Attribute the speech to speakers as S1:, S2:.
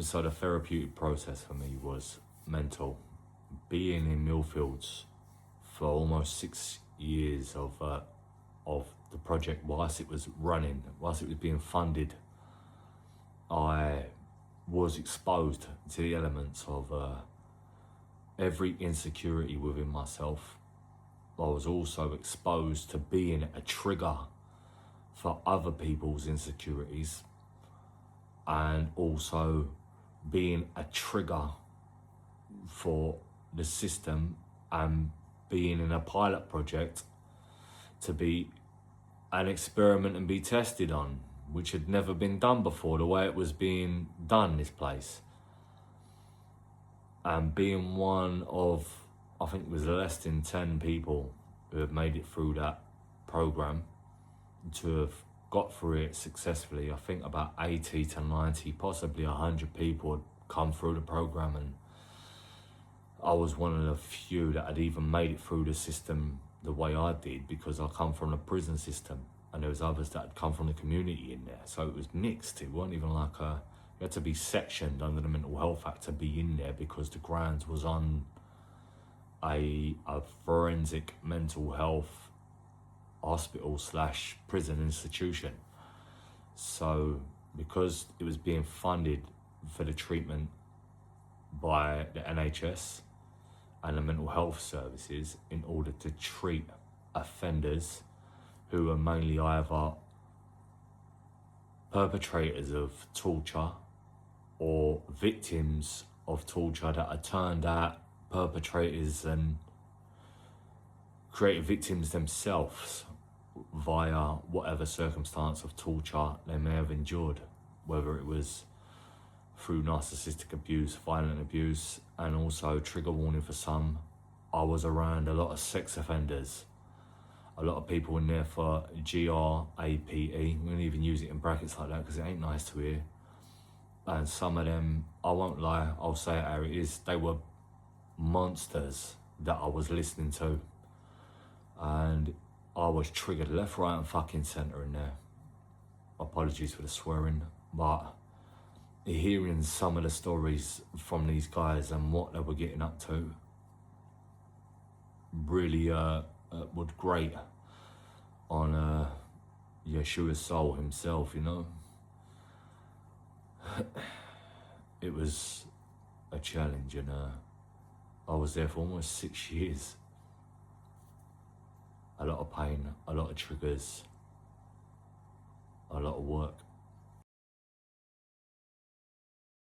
S1: So the therapeutic process for me was mental. Being in Millfields for almost 6 years of the project, whilst it was running, whilst it was being funded, I was exposed to the elements of every insecurity within myself. I was also exposed to being a trigger for other people's insecurities, and also being a trigger for the system, and being in a pilot project to be an experiment and be tested on, which had never been done before, the way it was being done, this place. And being one of, I think it was less than 10 people who have made it through that program, to have got through it successfully. I think about 80 to 90, possibly 100 people had come through the program, and I was one of the few that had even made it through the system the way I did, because I come from the prison system, and there was others that had come from the community in there. So it was mixed. It wasn't even like you had to be sectioned under the Mental Health Act to be in there, because the grounds was on a forensic mental health hospital / prison institution. So because it was being funded for the treatment by the NHS and the mental health services, in order to treat offenders who are mainly either perpetrators of torture or victims of torture that are turned out perpetrators and created victims themselves via whatever circumstance of torture they may have endured, whether it was through narcissistic abuse, violent abuse, and also, trigger warning for some, I was around a lot of sex offenders, a lot of people in there for GRAPE. We don't even use it in brackets like that because it ain't nice to hear. And some of them, I won't lie, I'll say it how it is, they were monsters that I was listening to. And I was triggered left, right and fucking centre in there. Apologies for the swearing, but hearing some of the stories from these guys and what they were getting up to really would grate on Yeshua's soul himself, you know. It was a challenge, and I was there for almost 6 years. A lot of pain, a lot of triggers, a lot of work.